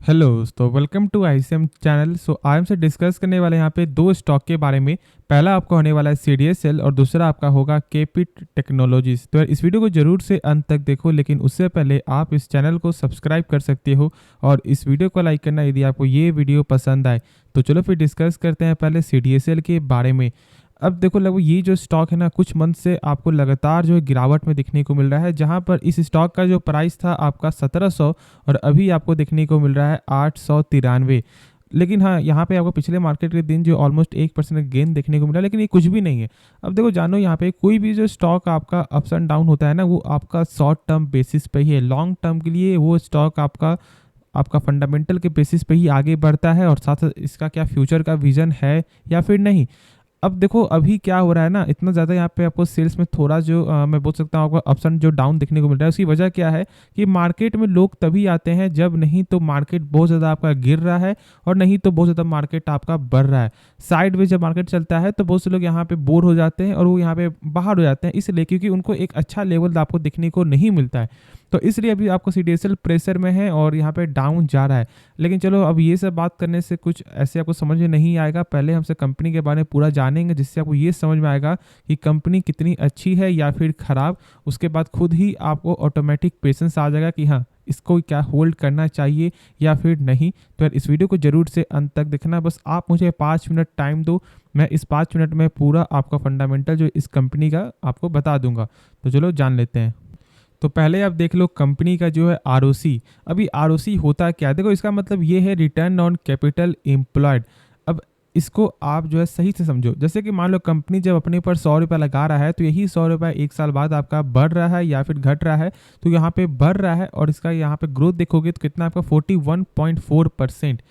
Hello दोस्तों, welcome to ICM channel. आज हमसे डिस्कस करने वाले यहाँ पे दो स्टॉक के बारे में। पहला आपका होने वाला है सीडीएसएल और दूसरा आपका होगा केपिट टेक्नोलॉजीज। तो यार इस वीडियो को जरूर से अंत तक देखो, लेकिन उससे पहले आप इस चैनल को सब्सक्राइब कर सकते हो और इस वीडियो को लाइक करना यदि आपको ये वीडियो पसंद आए। तो चलो फिर डिस्कस करते हैं पहले सीडीएसएल के बारे में। अब देखो लगभग ये जो स्टॉक है ना, कुछ मंथ से आपको लगातार जो है गिरावट में दिखने को मिल रहा है, जहां पर इस स्टॉक का जो प्राइस था आपका 1700 और अभी आपको देखने को मिल रहा है 893। लेकिन हाँ, यहाँ पे आपको पिछले मार्केट के दिन जो ऑलमोस्ट 1% गेन देखने को मिला, लेकिन ये कुछ भी नहीं है। अब देखो जानो, यहाँ पे कोई भी जो स्टॉक आपका अप्स एंड डाउन होता है ना, वो आपका शॉर्ट टर्म बेसिस पे ही है। लॉन्ग टर्म के लिए वो स्टॉक आपका आपका फंडामेंटल के बेसिस पे ही आगे बढ़ता है और साथ इसका क्या फ्यूचर का विजन है या फिर नहीं। अब देखो अभी क्या हो रहा है ना, इतना ज़्यादा यहाँ पे आपको सेल्स में थोड़ा जो मैं बोल सकता हूँ आपको अप्स एंड जो डाउन देखने को मिल रहा है। उसकी वजह क्या है कि मार्केट में लोग तभी आते हैं जब नहीं तो मार्केट बहुत ज़्यादा आपका गिर रहा है और नहीं तो बहुत ज़्यादा मार्केट आपका बढ़ रहा है। साइड में जब मार्केट चलता है तो बहुत से लोग यहाँ पे बोर हो जाते हैं और वो यहाँ पे बाहर हो जाते हैं, इसलिए क्योंकि उनको एक अच्छा लेवल आपको देखने को नहीं मिलता है। तो इसलिए अभी आपको सीडीएसएल प्रेशर में है और यहाँ पे डाउन जा रहा है। लेकिन चलो, अब ये सब बात करने से कुछ ऐसे आपको समझ में नहीं आएगा। पहले हमसे कंपनी के बारे में पूरा जानेंगे, जिससे आपको ये समझ में आएगा कि कंपनी कितनी अच्छी है या फिर ख़राब। उसके बाद खुद ही आपको ऑटोमेटिक पेशेंस आ जाएगा कि हाँ, इसको क्या होल्ड करना चाहिए या फिर नहीं। तो यार इस वीडियो को जरूर से अंत तक देखना। बस आप मुझे 5 मिनट टाइम दो, मैं इस 5 मिनट में पूरा आपका फंडामेंटल जो इस कंपनी का आपको बता दूंगा। तो चलो जान लेते हैं। तो पहले आप देख लो कंपनी का जो है आरओसी। अभी आरओसी होता क्या है, देखो इसका मतलब ये है रिटर्न ऑन कैपिटल एम्प्लॉयड। अब इसको आप जो है सही से समझो। जैसे कि मान लो कंपनी जब अपने ऊपर 100 रुपये लगा रहा है, तो यही 100 रुपये 1 साल बाद आपका बढ़ रहा है या फिर घट रहा है। तो यहाँ पे बढ़ रहा है और इसका यहाँ पे ग्रोथ देखोगे तो कितना आपका 41.4%।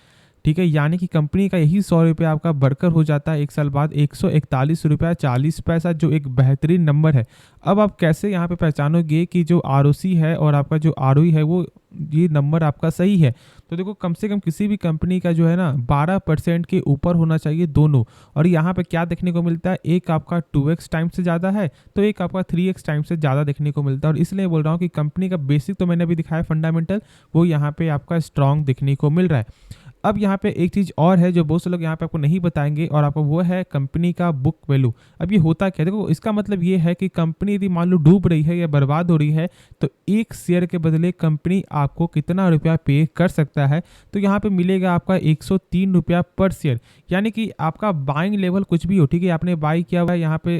ठीक है, यानी कि कंपनी का यही 100 रुपये आपका बढ़कर हो जाता है 1 साल बाद 141 रुपया 40 पैसा, जो एक बेहतरीन नंबर है। अब आप कैसे यहाँ पे पहचानोगे कि जो आरओसी है और आपका जो आरओई है वो ये नंबर आपका सही है। तो देखो, कम से कम किसी भी कंपनी का जो है ना 12% के ऊपर होना चाहिए दोनों। और यहाँ पे क्या देखने को मिलता है, एक आपका 2x टाइम से ज़्यादा है तो एक आपका 3x टाइम से ज़्यादा देखने को मिलता है। और इसलिए बोल रहा हूँ कि कंपनी का बेसिक तो मैंने अभी दिखाया फंडामेंटल, वो यहाँ पे आपका स्ट्रॉन्ग देखने को मिल रहा है। अब यहाँ पे एक चीज़ और है जो बहुत से लोग यहाँ पे आपको नहीं बताएंगे, और आपको वो है कंपनी का बुक वैल्यू। अब ये होता क्या है, देखो इसका मतलब ये है कि कंपनी यदि मान लो डूब रही है या बर्बाद हो रही है, तो एक शेयर के बदले कंपनी आपको कितना रुपया पे कर सकता है। तो यहाँ पे मिलेगा आपका 103 रुपया पर शेयर। यानी कि आपका बाइंग लेवल कुछ भी हो, ठीक है, आपने बाई किया हुआ है यहाँ पे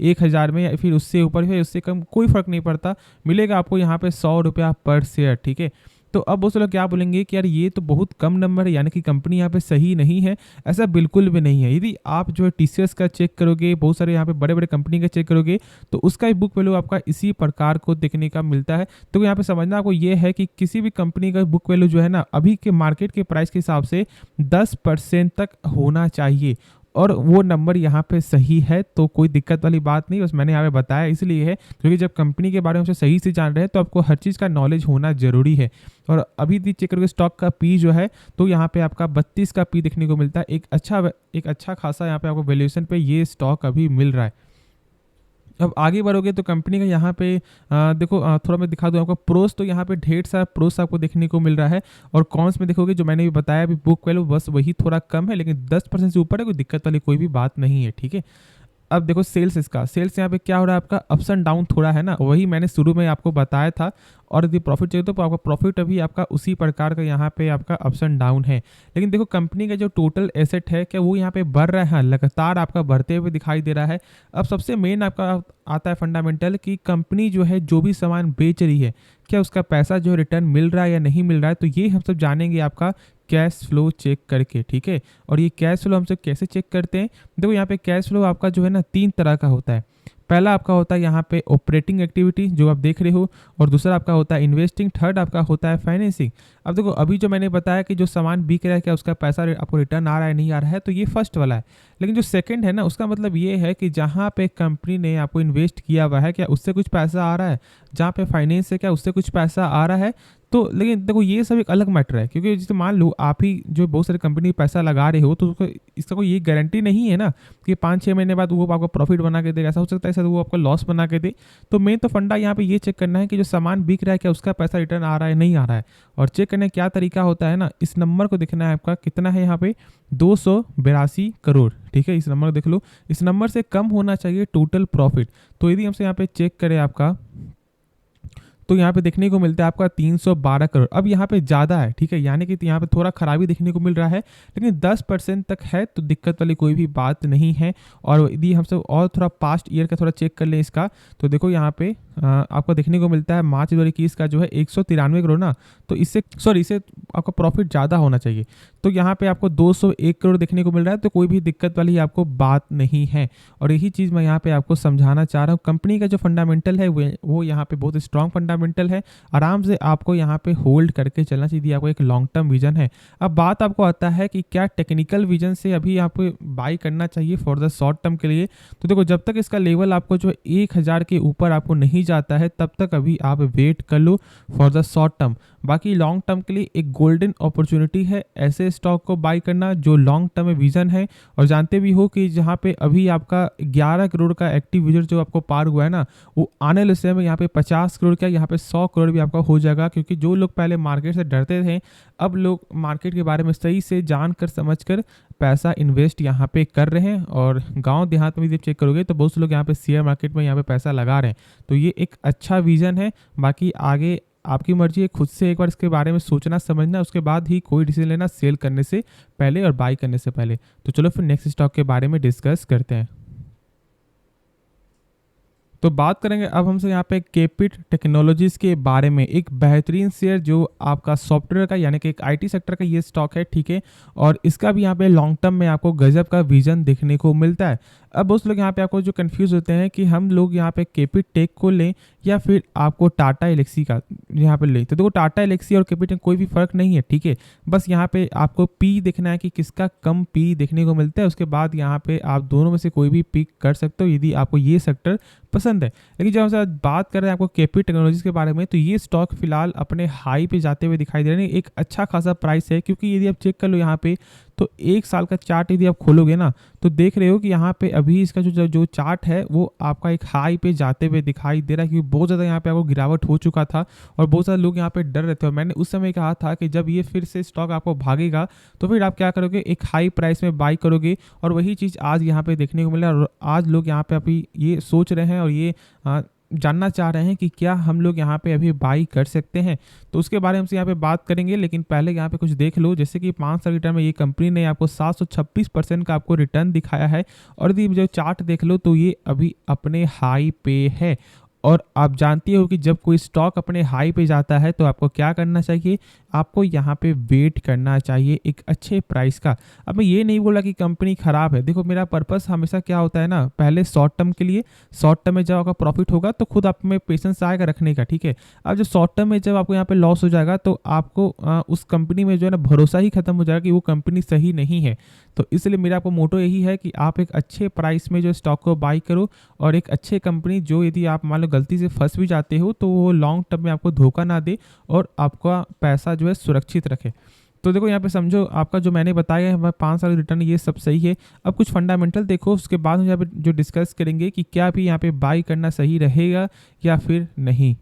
1000 में या फिर उससे ऊपर है उससे कम, कोई फर्क नहीं पड़ता, मिलेगा आपको यहाँ पे 100 रुपया पर शेयर। ठीक है, तो अब बहुत से लोग क्या बोलेंगे कि यार ये तो बहुत कम नंबर है, यानी कि कंपनी यहाँ पे सही नहीं है। ऐसा बिल्कुल भी नहीं है। यदि आप जो है टीसीएस का चेक करोगे, बहुत सारे यहाँ पे बड़े बड़े कंपनी का चेक करोगे, तो उसका बुक वैल्यू आपका इसी प्रकार को देखने का मिलता है। तो यहाँ पे समझना आपको ये है कि किसी भी कंपनी का बुक वैल्यू जो है ना, अभी के मार्केट के प्राइस के हिसाब से 10% तक होना चाहिए, और वो नंबर यहाँ पे सही है। तो कोई दिक्कत वाली बात नहीं, बस मैंने यहाँ पे बताया इसलिए है क्योंकि जब कंपनी के बारे में सही से जान रहे हैं तो आपको हर चीज़ का नॉलेज होना जरूरी है। और अभी भी चेक करोगे स्टॉक का पी जो है, तो यहाँ पे आपका 32 का पी देखने को मिलता है। एक अच्छा खासा यहाँ पे आपको वैल्यूएशन पे ये स्टॉक अभी मिल रहा है। अब आगे बढ़ोगे तो कंपनी का यहाँ पे देखो थोड़ा मैं दिखा दूँ आपको प्रोस। तो यहाँ पे ढेर सारा प्रोस आपको देखने को मिल रहा है। और कॉन्स में देखोगे, जो मैंने भी बताया अभी, बुक वैल्यू बस वही थोड़ा कम है, लेकिन 10% से ऊपर है, कोई दिक्कत वाली कोई भी बात नहीं है। ठीक है, अब देखो सेल्स, इसका सेल्स यहाँ पे क्या हो रहा है, आपका अप्स एंड डाउन थोड़ा है ना, वही मैंने शुरू में आपको बताया था। और यदि प्रॉफिट चाहिए तो आपका प्रॉफिट अभी आपका उसी प्रकार का यहाँ पे आपका अप्स एंड डाउन है। लेकिन देखो कंपनी का जो टोटल एसेट है, क्या वो यहाँ पे बढ़ रहा है, लगातार आपका बढ़ते हुए दिखाई दे रहा है। अब सबसे मेन आपका आता है फंडामेंटल कि कंपनी जो है जो भी सामान बेच रही है, क्या उसका पैसा जो है रिटर्न मिल रहा है या नहीं मिल रहा है। तो ये हम सब जानेंगे आपका कैश फ्लो चेक करके। ठीक है, और ये कैश फ्लो हम सब कैसे चेक करते हैं, देखो यहाँ पे कैश फ्लो आपका जो है ना 3 तरह का होता है। पहला आपका होता है यहाँ पे ऑपरेटिंग एक्टिविटी जो आप देख रहे हो, और दूसरा आपका होता है इन्वेस्टिंग, थर्ड आपका होता है फाइनेंसिंग। अब देखो अभी जो मैंने बताया कि जो सामान बिक रहा है, क्या उसका पैसा आपको रिटर्न आ रहा है नहीं आ रहा है, तो ये फर्स्ट वाला है। लेकिन जो सेकंड है ना, उसका मतलब ये है कि जहाँ पे कंपनी ने आपको इन्वेस्ट किया हुआ है, क्या उससे कुछ पैसा आ रहा है, जहाँ पे फाइनेंस है क्या उससे कुछ पैसा आ रहा है, तो लेकिन देखो ये सब एक अलग मैटर है, क्योंकि जैसे मान लो आप ही जो बहुत सारी कंपनी में पैसा लगा रहे हो, तो उसको इसका कोई ये गारंटी नहीं है ना कि 5-6 महीने बाद वो आपको प्रॉफिट बना के देगा। ऐसा हो सकता है शायद वो आपको लॉस बना के दे। तो मेन तो फंडा यहाँ पे ये चेक करना है कि जो सामान बिक रहा है क्या उसका पैसा रिटर्न आ रहा है नहीं आ रहा है। और चेक करने का क्या तरीका होता है ना, इस नंबर को देखना है आपका कितना है यहाँ पे 282 करोड़। ठीक है, इस नंबर को देख लो, इस नंबर से कम होना चाहिए टोटल प्रॉफिट। तो यदि हमसे यहाँ पे चेक करें आपका, तो यहाँ पे देखने को मिलता है आपका 312 करोड़। अब यहाँ पे ज़्यादा है, ठीक है, यानी कि यहाँ पे थोड़ा खराबी देखने को मिल रहा है, लेकिन 10% तक है तो दिक्कत वाली कोई भी बात नहीं है। और यदि हम सब और थोड़ा पास्ट ईयर का थोड़ा चेक कर लें इसका, तो देखो यहाँ पे आपको देखने को मिलता है मार्च 2021 का जो है 193 करोड़ ना, तो इससे आपका प्रॉफिट ज़्यादा होना चाहिए। तो यहाँ पे आपको 201 करोड़ देखने को मिल रहा है, तो कोई भी दिक्कत वाली आपको बात नहीं है। और यही चीज़ मैं यहाँ पे आपको समझाना चाह रहा हूँ। कंपनी का जो फंडामेंटल है वो यहाँ पे बहुत स्ट्रॉन्ग फंडामेंटल है। आराम से आपको यहाँ पे होल्ड करके चलना चाहिए, आपको एक लॉन्ग टर्म विजन है। अब बात आपको आता है कि क्या टेक्निकल विजन से अभी आपको बाई करना चाहिए फॉर द शॉर्ट टर्म के लिए। तो देखो, जब तक इसका लेवल आपको जो 1000 के ऊपर आपको नहीं जाता है, तब तक अभी आप वेट कर लो फॉर द शॉर्ट टर्म। बाकी लॉन्ग टर्म के लिए एक गोल्डन अपॉर्चुनिटी है ऐसे स्टॉक को बाई करना जो लॉन्ग टर्म में विजन है। और जानते भी हो कि जहाँ पे अभी आपका 11 करोड़ का एक्टिव यूजर जो आपको पार हुआ है ना, वो आने वाले समय में यहाँ पे 50 करोड़ का, यहाँ पे 100 करोड़ भी आपका हो जाएगा। क्योंकि जो लोग पहले मार्केट से डरते थे, अब लोग मार्केट के बारे में सही से जान कर समझ कर पैसा इन्वेस्ट यहाँ पे कर रहे हैं। और गांव देहात में भी चेक करोगे तो बहुत से लोग यहाँ पे शेयर मार्केट में यहाँ पे पैसा लगा रहे हैं। तो ये एक अच्छा विजन है। बाकी आगे आपकी मर्जी है, खुद से एक बार इसके बारे में सोचना समझना, उसके बाद ही कोई डिसीजन लेना, सेल करने से पहले और बाई करने से पहले। तो चलो फिर नेक्स्ट स्टॉक के बारे में डिस्कस करते हैं। तो बात करेंगे अब हमसे यहाँ पे केपिट टेक्नोलॉजीज के बारे में। एक बेहतरीन शेयर जो आपका सॉफ्टवेयर का यानी कि एक आईटी सेक्टर का ये स्टॉक है, ठीक है। और इसका भी यहाँ पे लॉन्ग टर्म में आपको गजब का विजन देखने को मिलता है। अब उस लोग यहाँ पे आपको जो कंफ्यूज होते हैं कि हम लोग यहाँ पे केपिट टेक को लें या फिर आपको टाटा एलेक्सी का यहाँ पे लें। तो देखो, टाटा एलेक्सी और केपिट में कोई भी फर्क नहीं है, ठीक है। बस यहाँ पे आपको पी देखना है कि किसका कम पी देखने को मिलता है। उसके बाद यहाँ पे आप दोनों में से कोई भी पिक कर सकते हो यदि आपको ये सेक्टर पसंद है। लेकिन जब हम बात कर रहे हैं आपको केपिट टेक्नोलॉजीज के बारे में, तो ये स्टॉक फिलहाल अपने हाई पे जाते हुए दिखाई दे रहे हैं। एक अच्छा खासा प्राइस है, क्योंकि यदि आप चेक कर लो यहाँ पे, तो 1 साल का चार्ट यदि आप खोलोगे ना, तो देख रहे हो कि यहाँ पे अभी इसका जो चार्ट है वो आपका एक हाई पे जाते हुए दिखाई दे रहा है। क्योंकि बहुत ज़्यादा यहाँ पे आपको गिरावट हो चुका था और बहुत सारे लोग यहाँ पे डर रहे थे। और मैंने उस समय कहा था कि जब ये फिर से स्टॉक आपको भागेगा तो फिर आप क्या करोगे, एक हाई प्राइस में बाई करोगे। और वही चीज़ आज यहाँ पे देखने को मिला। और आज लोग यहाँ पे अभी ये सोच रहे हैं और ये जानना चाह रहे हैं कि क्या हम लोग यहाँ पे अभी बाई कर सकते हैं। तो उसके बारे में हमसे यहाँ पे बात करेंगे, लेकिन पहले यहाँ पे कुछ देख लो। जैसे कि 5 साल रिटर्न में ये कंपनी ने आपको 726% का आपको रिटर्न दिखाया है। और यदि जो चार्ट देख लो तो ये अभी अपने हाई पे है। और आप जानती हो कि जब कोई स्टॉक अपने हाई पे जाता है तो आपको क्या करना चाहिए, आपको यहाँ पे वेट करना चाहिए एक अच्छे प्राइस का। अब मैं ये नहीं बोला कि कंपनी ख़राब है। देखो, मेरा पर्पस हमेशा क्या होता है ना, पहले शॉर्ट टर्म के लिए, शॉर्ट टर्म में जब आपका प्रॉफिट होगा तो खुद आप में पेशेंस आएगा रखने का, ठीक है। अब जो शॉर्ट टर्म में जब आपको यहाँ पे लॉस हो जाएगा तो आपको उस कंपनी में जो है ना भरोसा ही खत्म हो जाएगा कि वो कंपनी सही नहीं है। तो इसलिए मेरा आपको मोटो यही है कि आप एक अच्छे प्राइस में जो स्टॉक को बाई करो और एक अच्छे कंपनी जो यदि आप मान लो गलती से फंस भी जाते हो तो वो लॉन्ग टर्म में आपको धोखा ना दे और आपका पैसा जो है सुरक्षित रखे। तो देखो, यहाँ पे समझो आपका जो मैंने बताया है 5 साल रिटर्न ये सब सही है। अब कुछ फंडामेंटल देखो, उसके बाद हम यहाँ पे जो डिस्कस करेंगे कि क्या भी यहाँ पे बाई करना सही रहेगा या फिर नहीं।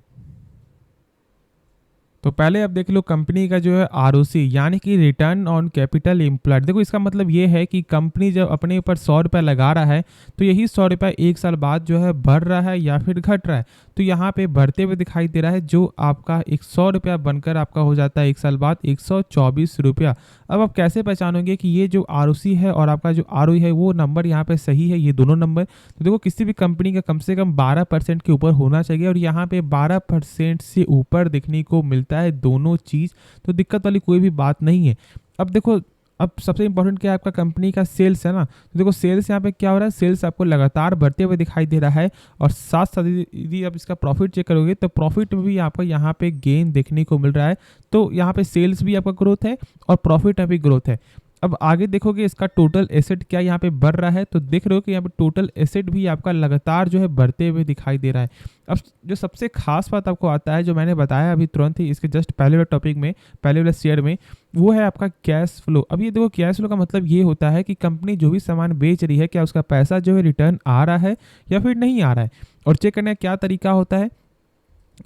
तो पहले आप देख लो कंपनी का जो है आरओसी यानी कि रिटर्न ऑन कैपिटल एम्प्लॉयड। देखो, इसका मतलब ये है कि कंपनी जब अपने ऊपर 100 रुपये लगा रहा है तो यही 100 रुपये 1 साल बाद जो है बढ़ रहा है या फिर घट रहा है। तो यहाँ पे बढ़ते हुए दिखाई दे रहा है, जो आपका 100 रुपया बनकर आपका हो जाता है 1 साल बाद 124 रुपया। अब आप कैसे पहचानोगे कि ये जो आरओसी है और आपका जो आरओई है वो नंबर यहाँ पे सही है, ये दोनों नंबर। तो देखो, किसी भी कंपनी का कम से कम 12% के ऊपर होना चाहिए और यहाँ पे 12% से ऊपर देखने को मिलता है दोनों चीज़। तो दिक्कत वाली कोई भी बात नहीं है। अब देखो, अब सबसे इंपॉर्टेंट क्या है, आपका कंपनी का सेल्स है ना। तो देखो, सेल्स यहाँ पे क्या हो रहा है, सेल्स आपको लगातार बढ़ते हुए दिखाई दे रहा है। और साथ साथ यदि आप इसका प्रॉफिट चेक करोगे तो प्रॉफिट में भी आपको यहाँ पे गेन देखने को मिल रहा है। तो यहाँ पे सेल्स भी आपका ग्रोथ है और प्रॉफिट में भी ग्रोथ है। अब आगे देखोगे इसका टोटल एसेट क्या यहाँ पे बढ़ रहा है, तो देख रहे हो कि यहाँ पे टोटल एसेट भी आपका लगातार जो है बढ़ते हुए दिखाई दे रहा है। अब जो सबसे खास बात आपको आता है, जो मैंने बताया अभी तुरंत ही इसके जस्ट पहले वाले टॉपिक में, पहले वाले शेयर में, वो है आपका कैश फ्लो। अब ये देखो कैश फ्लो का मतलब ये होता है कि कंपनी जो भी सामान बेच रही है क्या उसका पैसा जो है रिटर्न आ रहा है या फिर नहीं आ रहा है। और चेक करने का क्या तरीका होता है,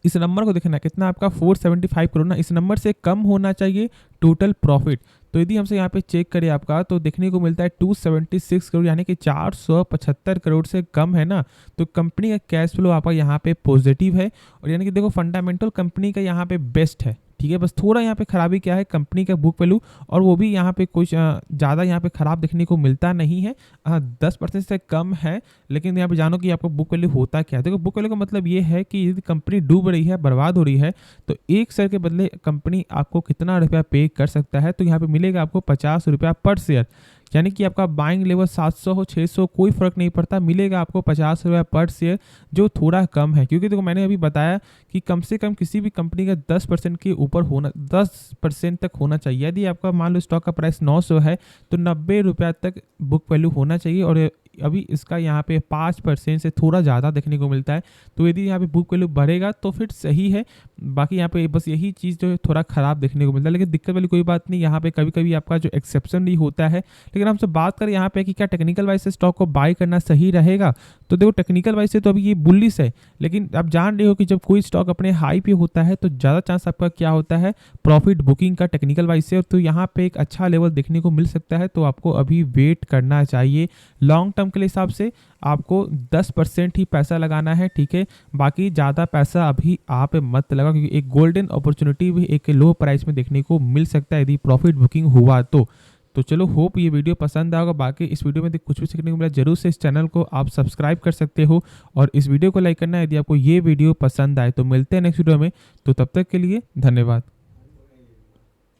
इस नंबर को देखना कितना आपका 475 करोड़ ना, इस नंबर से कम होना चाहिए टोटल प्रॉफिट। तो यदि हमसे यहाँ पे चेक करें आपका, तो देखने को मिलता है 276 करोड़, यानी कि 475 करोड़ से कम है ना, तो कंपनी का कैश फ्लो आपका यहाँ पे पॉजिटिव है। और यानी कि देखो फंडामेंटल कंपनी का यहाँ पे बेस्ट है, ठीक है। बस थोड़ा यहाँ पे खराबी क्या है, कंपनी का बुक वैल्यू, और वो भी यहाँ पे कुछ ज़्यादा यहाँ पे खराब देखने को मिलता नहीं है, 10% से कम है। लेकिन यहाँ पे जानो कि आपको बुक वैल्यू होता क्या है। देखो बुक वैल्यू का मतलब ये है कि यदि कंपनी डूब रही है, बर्बाद हो रही है, तो एक शेयर के बदले कंपनी आपको कितना रुपया पे कर सकता है, तो यहाँ पे मिलेगा आपको 50 रुपया पर शेयर। यानी कि आपका बाइंग लेवल 700 हो 600 कोई फर्क नहीं पड़ता, मिलेगा आपको 50 रुपया पर शेयर, जो थोड़ा कम है। क्योंकि देखो मैंने अभी बताया कि कम से कम किसी भी कंपनी का 10% के ऊपर होना, 10% तक होना चाहिए। यदि आपका मान लो स्टॉक का प्राइस 900 है, तो 90 रुपया तक बुक वैल्यू होना चाहिए। और अभी इसका यहाँ पे 5% से थोड़ा ज़्यादा देखने को मिलता है। तो यदि यहाँ पे बुक वैल्यू बढ़ेगा तो फिर सही है, बाकी यहाँ पे बस यही चीज़ जो है थोड़ा ख़राब देखने को मिलता है। लेकिन दिक्कत वाली कोई बात नहीं, यहाँ पे कभी कभी आपका जो एक्सेप्शन भी होता है। लेकिन हमसे बात करें यहाँ पे कि क्या टेक्निकल वाइज से स्टॉक को बाय करना सही रहेगा, तो देखो टेक्निकल वाइज से तो अभी ये बुलिश है, लेकिन आप जान रहे हो कि जब कोई स्टॉक अपने हाई पे होता है तो ज़्यादा चांस आपका क्या होता है प्रॉफिट बुकिंग का टेक्निकल वाइज से। तो यहाँ पे एक अच्छा लेवल देखने को मिल सकता है, तो आपको अभी वेट करना चाहिए। लॉन्ग टर्म के हिसाब से आपको 10% ही पैसा लगाना है, ठीक है। बाकी ज़्यादा पैसा अभी आप मत लगाओ, क्योंकि एक गोल्डन अपॉर्चुनिटी भी एक लो प्राइस में देखने को मिल सकता है यदि प्रॉफिट बुकिंग हुआ तो चलो होप ये वीडियो पसंद आएगा। बाकी इस वीडियो में कुछ भी सीखने को मिला, जरूर से इस चैनल को आप सब्सक्राइब कर सकते हो और इस वीडियो को लाइक करना है यदि आपको ये वीडियो पसंद आए। तो मिलते हैं नेक्स्ट वीडियो में, तो तब तक के लिए धन्यवाद।